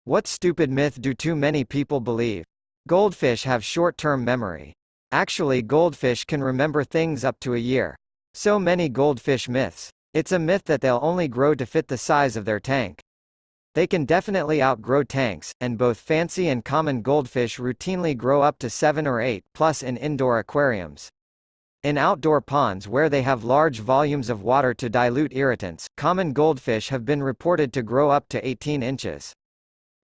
What stupid myth do too many people believe? Goldfish have short-term memory. Actually, goldfish can remember things up to a year. So many goldfish myths. It's a myth that they'll only grow to fit the size of their tank. They can definitely outgrow tanks, and both fancy and common goldfish routinely grow up to 7 or 8 plus in indoor aquariums. In outdoor ponds where they have large volumes of water to dilute irritants, common goldfish have been reported to grow up to 18 inches.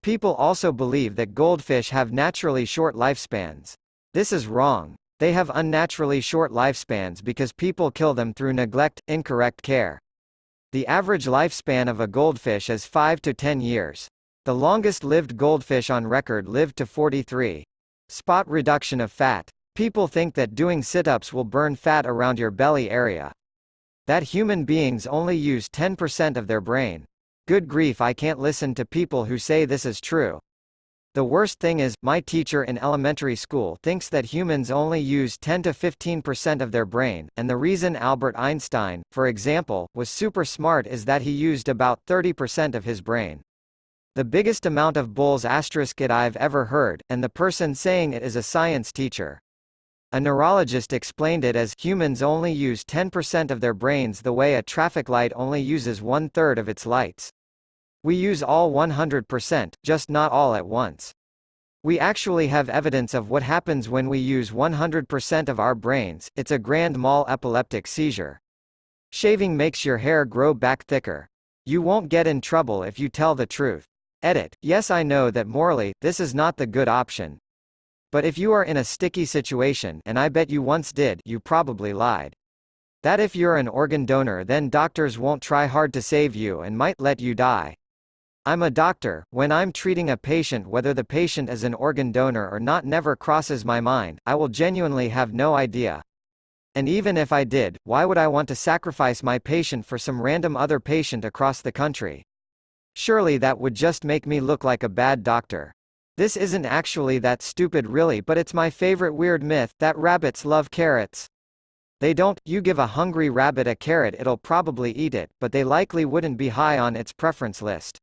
People also believe that goldfish have naturally short lifespans. This is wrong. They have unnaturally short lifespans because people kill them through neglect, incorrect care. The average lifespan of a goldfish is 5 to 10 years. The longest-lived goldfish on record lived to 43. Spot reduction of fat. People think that doing sit-ups will burn fat around your belly area. That human beings only use 10% of their brain. Good grief, I can't listen to people who say this is true. The worst thing is, my teacher in elementary school thinks that humans only use 10 to 15% of their brain, and the reason Albert Einstein, for example, was super smart is that he used about 30% of his brain. The biggest amount of bulls *it I've ever heard, and the person saying it is a science teacher. A neurologist explained it as, humans only use 10% of their brains the way a traffic light only uses 1/3 of its lights. We use all 100%, just not all at once. We actually have evidence of what happens when we use 100% of our brains. It's a grand mal epileptic seizure. Shaving makes your hair grow back thicker. You won't get in trouble if you tell the truth. Edit. Yes, I know that morally, this is not the good option. But if you are in a sticky situation, and I bet you once did, you probably lied. That if you're an organ donor, then doctors won't try hard to save you and might let you die. I'm a doctor. When I'm treating a patient, whether the patient is an organ donor or not never crosses my mind. I will genuinely have no idea. And even if I did, why would I want to sacrifice my patient for some random other patient across the country? Surely that would just make me look like a bad doctor. This isn't actually that stupid really, but it's my favorite weird myth, that rabbits love carrots. They don't. You give a hungry rabbit a carrot, it'll probably eat it, but they likely wouldn't be high on its preference list.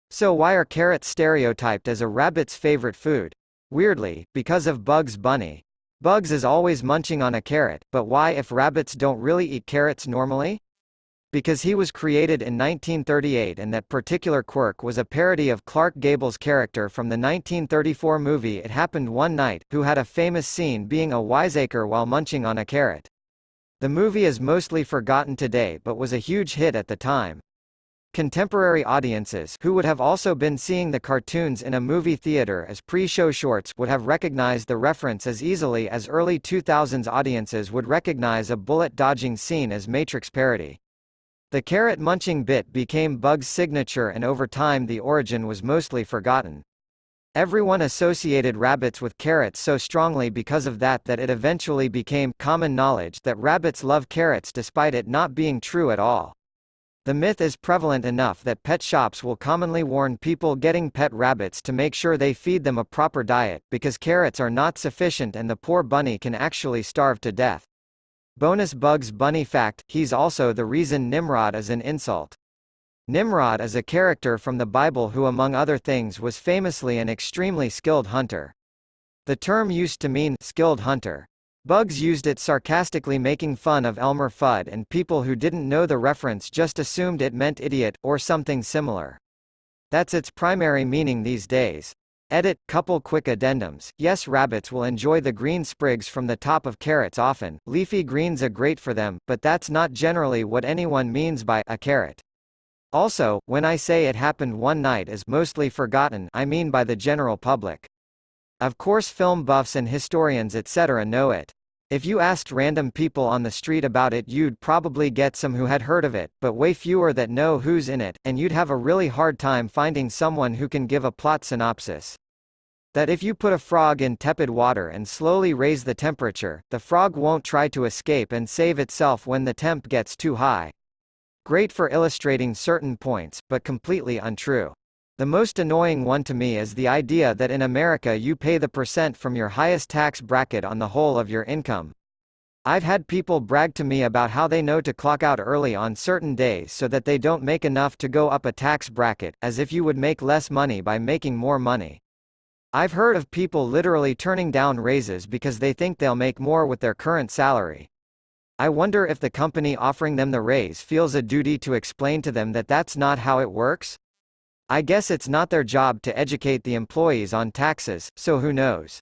So why are carrots stereotyped as a rabbit's favorite food? Weirdly, because of Bugs Bunny. Bugs is always munching on a carrot, but why if rabbits don't really eat carrots normally? Because he was created in 1938 and that particular quirk was a parody of Clark Gable's character from the 1934 movie It Happened One Night, who had a famous scene being a wiseacre while munching on a carrot. The movie is mostly forgotten today but was a huge hit at the time. Contemporary audiences, who would have also been seeing the cartoons in a movie theater as pre-show shorts, would have recognized the reference as easily as early 2000s audiences would recognize a bullet-dodging scene as Matrix parody. The carrot munching bit became Bugs' signature, and over time the origin was mostly forgotten. Everyone associated rabbits with carrots so strongly because of that it eventually became common knowledge that rabbits love carrots despite it not being true at all. The myth is prevalent enough that pet shops will commonly warn people getting pet rabbits to make sure they feed them a proper diet, because carrots are not sufficient and the poor bunny can actually starve to death. Bonus Bugs Bunny fact, he's also the reason Nimrod is an insult. Nimrod is a character from the Bible who among other things was famously an extremely skilled hunter. The term used to mean skilled hunter. Bugs used it sarcastically, making fun of Elmer Fudd, and people who didn't know the reference just assumed it meant idiot, or something similar. That's its primary meaning these days. Edit. Couple quick addendums. Yes, rabbits will enjoy the green sprigs from the top of carrots often. Leafy greens are great for them, but that's not generally what anyone means by a carrot. Also, when I say It Happened One Night is mostly forgotten, I mean by the general public. Of course film buffs and historians etc. know it. If you asked random people on the street about it, you'd probably get some who had heard of it, but way fewer that know who's in it, and you'd have a really hard time finding someone who can give a plot synopsis. That if you put a frog in tepid water and slowly raise the temperature, the frog won't try to escape and save itself when the temp gets too high. Great for illustrating certain points, but completely untrue. The most annoying one to me is the idea that in America you pay the percent from your highest tax bracket on the whole of your income. I've had people brag to me about how they know to clock out early on certain days so that they don't make enough to go up a tax bracket, as if you would make less money by making more money. I've heard of people literally turning down raises because they think they'll make more with their current salary. I wonder if the company offering them the raise feels a duty to explain to them that that's not how it works? I guess it's not their job to educate the employees on taxes, so who knows?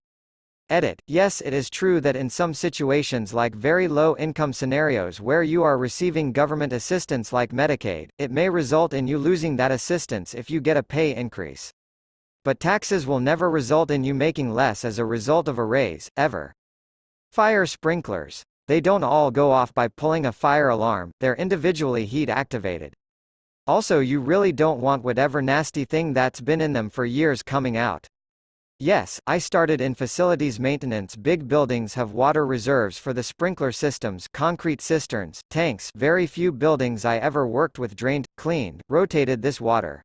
Edit. Yes, it is true that in some situations like very low income scenarios where you are receiving government assistance like Medicaid, it may result in you losing that assistance if you get a pay increase. But taxes will never result in you making less as a result of a raise, ever. Fire sprinklers. They don't all go off by pulling a fire alarm, they're individually heat activated. Also, you really don't want whatever nasty thing that's been in them for years coming out. Yes, I started in facilities maintenance. Big buildings have water reserves for the sprinkler systems, concrete cisterns, tanks. Very few buildings I ever worked with drained, cleaned, rotated this water.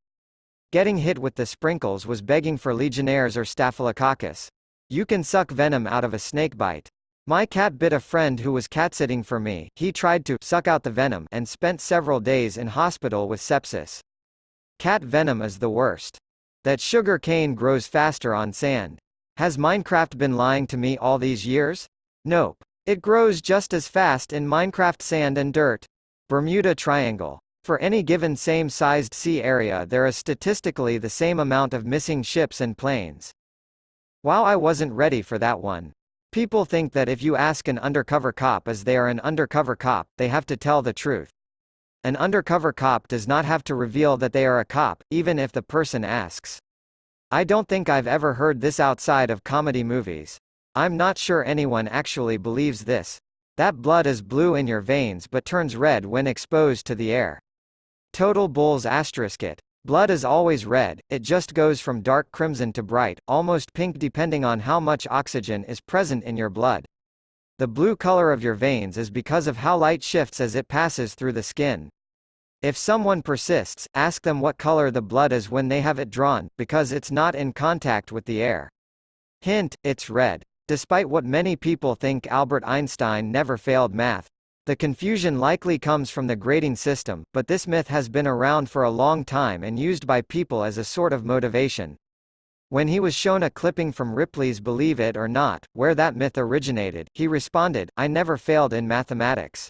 Getting hit with the sprinkles was begging for Legionnaires or Staphylococcus. You can suck venom out of a snake bite. My cat bit a friend who was cat-sitting for me. He tried to suck out the venom and spent several days in hospital with sepsis. Cat venom is the worst. That sugar cane grows faster on sand. Has Minecraft been lying to me all these years? Nope. It grows just as fast in Minecraft sand and dirt. Bermuda Triangle. For any given same-sized sea area there is statistically the same amount of missing ships and planes. Wow, I wasn't ready for that one. People think that if you ask an undercover cop as they are an undercover cop, they have to tell the truth. An undercover cop does not have to reveal that they are a cop, even if the person asks. I don't think I've ever heard this outside of comedy movies. I'm not sure anyone actually believes this. That blood is blue in your veins but turns red when exposed to the air. Total Bulls asterisk it. Blood is always red, it just goes from dark crimson to bright, almost pink depending on how much oxygen is present in your blood. The blue color of your veins is because of how light shifts as it passes through the skin. If someone persists, ask them what color the blood is when they have it drawn, because it's not in contact with the air. Hint, it's red. Despite what many people think Albert Einstein never failed math. The confusion likely comes from the grading system, but this myth has been around for a long time and used by people as a sort of motivation. When he was shown a clipping from Ripley's Believe It or Not, where that myth originated, he responded, "I never failed in mathematics.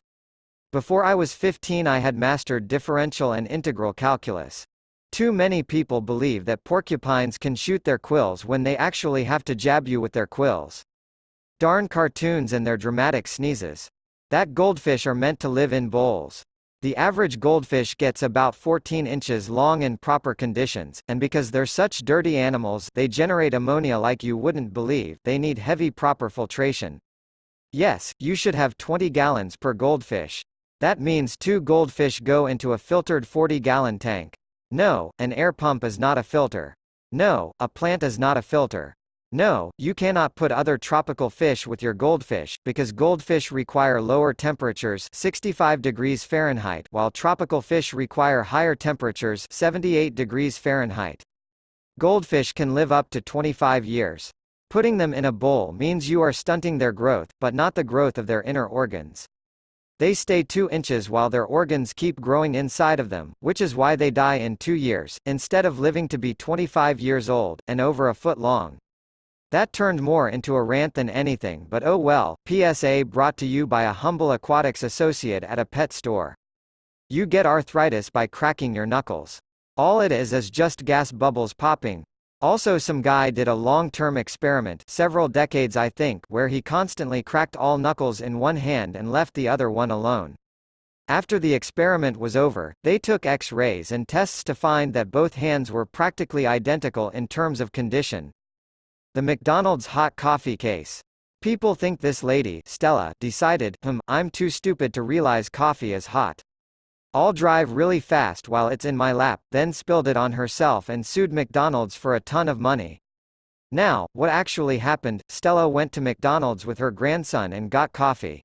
Before I was 15 I had mastered differential and integral calculus." Too many people believe that porcupines can shoot their quills when they actually have to jab you with their quills. Darn cartoons and their dramatic sneezes. That goldfish are meant to live in bowls. The average goldfish gets about 14 inches long in proper conditions, and because they're such dirty animals they generate ammonia like you wouldn't believe. They need heavy proper filtration. Yes, you should have 20 gallons per goldfish. That means 2 goldfish go into a filtered 40-gallon tank. No, an air pump is not a filter. No, a plant is not a filter. No, you cannot put other tropical fish with your goldfish, because goldfish require lower temperatures 65 degrees Fahrenheit while tropical fish require higher temperatures 78 degrees Fahrenheit. Goldfish can live up to 25 years. Putting them in a bowl means you are stunting their growth, but not the growth of their inner organs. They stay 2 inches while their organs keep growing inside of them, which is why they die in 2 years, instead of living to be 25 years old, and over a foot long. That turned more into a rant than anything, but oh well. PSA brought to you by a humble aquatics associate at a pet store. You get arthritis by cracking your knuckles. All it is just gas bubbles popping. Also, some guy did a long-term experiment, several decades I think, where he constantly cracked all knuckles in one hand and left the other one alone. After the experiment was over, they took X-rays and tests to find that both hands were practically identical in terms of condition. The McDonald's hot coffee case. People think this lady, Stella, decided, I'm too stupid to realize coffee is hot. I'll drive really fast while it's in my lap, then spilled it on herself and sued McDonald's for a ton of money. Now, what actually happened? Stella went to McDonald's with her grandson and got coffee.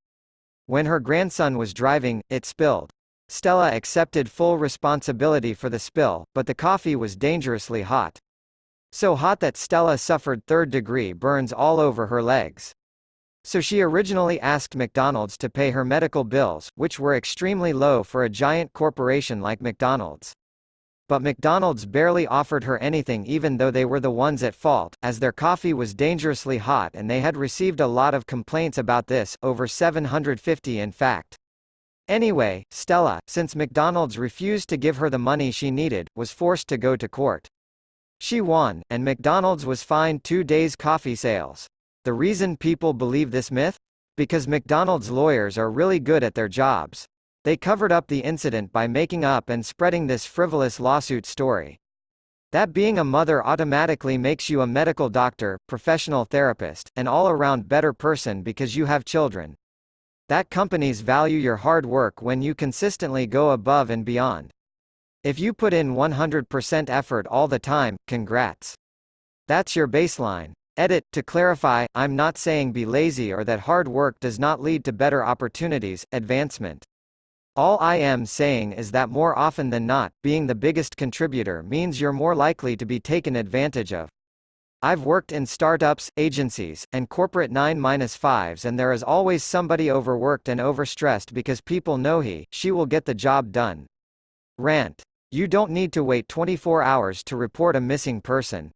When her grandson was driving, it spilled. Stella accepted full responsibility for the spill, but the coffee was dangerously hot. So hot that Stella suffered third-degree burns all over her legs. So she originally asked McDonald's to pay her medical bills, which were extremely low for a giant corporation like McDonald's. But McDonald's barely offered her anything even though they were the ones at fault, as their coffee was dangerously hot and they had received a lot of complaints about this, over 750 in fact. Anyway, Stella, since McDonald's refused to give her the money she needed, was forced to go to court. She won, and McDonald's was fined 2 days' coffee sales. The reason people believe this myth? Because McDonald's lawyers are really good at their jobs. They covered up the incident by making up and spreading this frivolous lawsuit story. That being a mother automatically makes you a medical doctor, professional therapist, and all-around better person because you have children. That companies value your hard work when you consistently go above and beyond. If you put in 100% effort all the time, congrats. That's your baseline. Edit, to clarify, I'm not saying be lazy or that hard work does not lead to better opportunities, advancement. All I am saying is that more often than not, being the biggest contributor means you're more likely to be taken advantage of. I've worked in startups, agencies, and corporate 9-5s, and there is always somebody overworked and overstressed because people know she will get the job done. Rant. You don't need to wait 24 hours to report a missing person.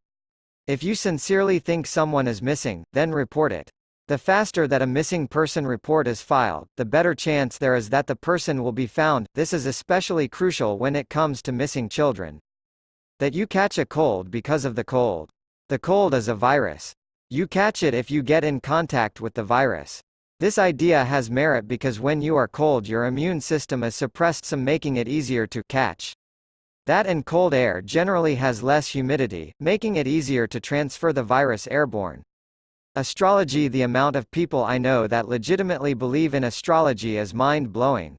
If you sincerely think someone is missing, then report it. The faster that a missing person report is filed, the better chance there is that the person will be found. This is especially crucial when it comes to missing children. That you catch a cold because of the cold. The cold is a virus. You catch it if you get in contact with the virus. This idea has merit because when you are cold your immune system is suppressed, some making it easier to catch. That and cold air generally has less humidity, making it easier to transfer the virus airborne. Astrology. The amount of people I know that legitimately believe in astrology is mind-blowing.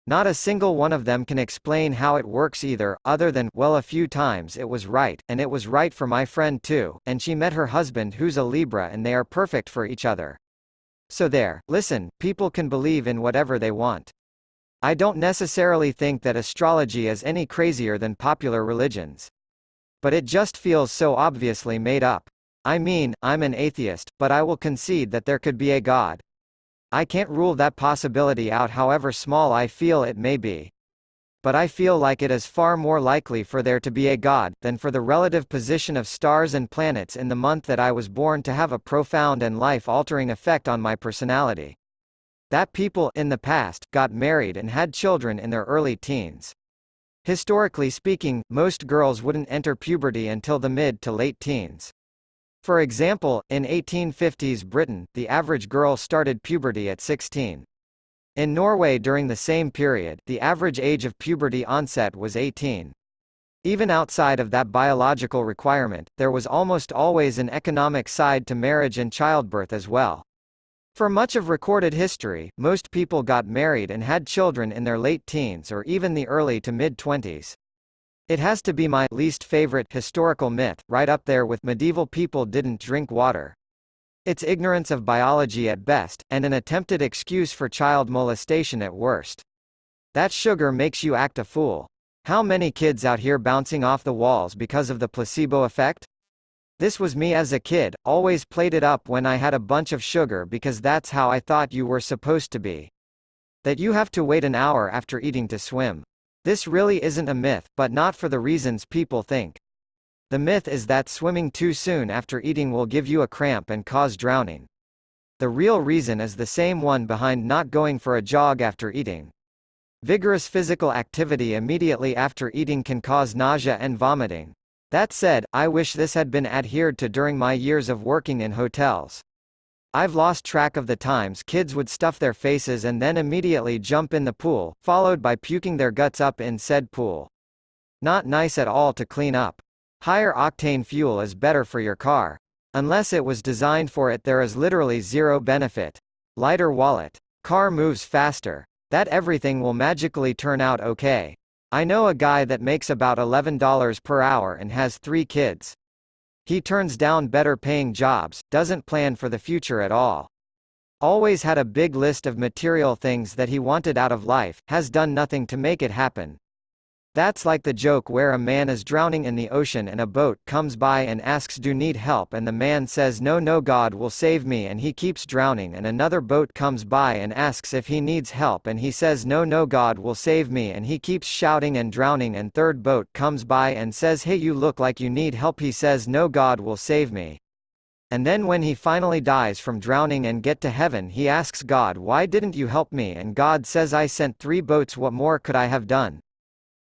Not a single one of them can explain how it works either, other than, well, a few times it was right, and it was right for my friend too, and she met her husband who's a Libra and they are perfect for each other. So there, listen, people can believe in whatever they want. I don't necessarily think that astrology is any crazier than popular religions. But it just feels so obviously made up. I mean, I'm an atheist, but I will concede that there could be a God. I can't rule that possibility out however small I feel it may be. But I feel like it is far more likely for there to be a God, than for the relative position of stars and planets in the month that I was born to have a profound and life-altering effect on my personality. That people, in the past, got married and had children in their early teens. Historically speaking, most girls wouldn't enter puberty until the mid to late teens. For example, in 1850s Britain, the average girl started puberty at 16. In Norway during the same period, the average age of puberty onset was 18. Even outside of that biological requirement, there was almost always an economic side to marriage and childbirth as well. For much of recorded history, most people got married and had children in their late teens or even the early to mid-20s. It has to be my least favorite historical myth, right up there with medieval people didn't drink water. It's ignorance of biology at best, and an attempted excuse for child molestation at worst. That sugar makes you act a fool. How many kids out here bouncing off the walls because of the placebo effect? This was me as a kid, always played it up when I had a bunch of sugar because that's how I thought you were supposed to be. That you have to wait an hour after eating to swim. This really isn't a myth, but not for the reasons people think. The myth is that swimming too soon after eating will give you a cramp and cause drowning. The real reason is the same one behind not going for a jog after eating. Vigorous physical activity immediately after eating can cause nausea and vomiting. That said, I wish this had been adhered to during my years of working in hotels. I've lost track of the times kids would stuff their faces and then immediately jump in the pool, followed by puking their guts up in said pool. Not nice at all to clean up. Higher octane fuel is better for your car. Unless it was designed for it, there is literally zero benefit. Lighter wallet. Car moves faster. That everything will magically turn out okay. I know a guy that makes about $11 per hour and has 3 kids. He turns down better paying jobs, doesn't plan for the future at all. Always had a big list of material things that he wanted out of life, has done nothing to make it happen. That's like the joke where a man is drowning in the ocean and a boat comes by and asks do need help and the man says no no God will save me and he keeps drowning and another boat comes by and asks if he needs help and he says no no God will save me and he keeps shouting and drowning and third boat comes by and says hey you look like you need help he says no God will save me. And then when he finally dies from drowning and get to heaven he asks God why didn't you help me and God says I sent 3 boats what more could I have done.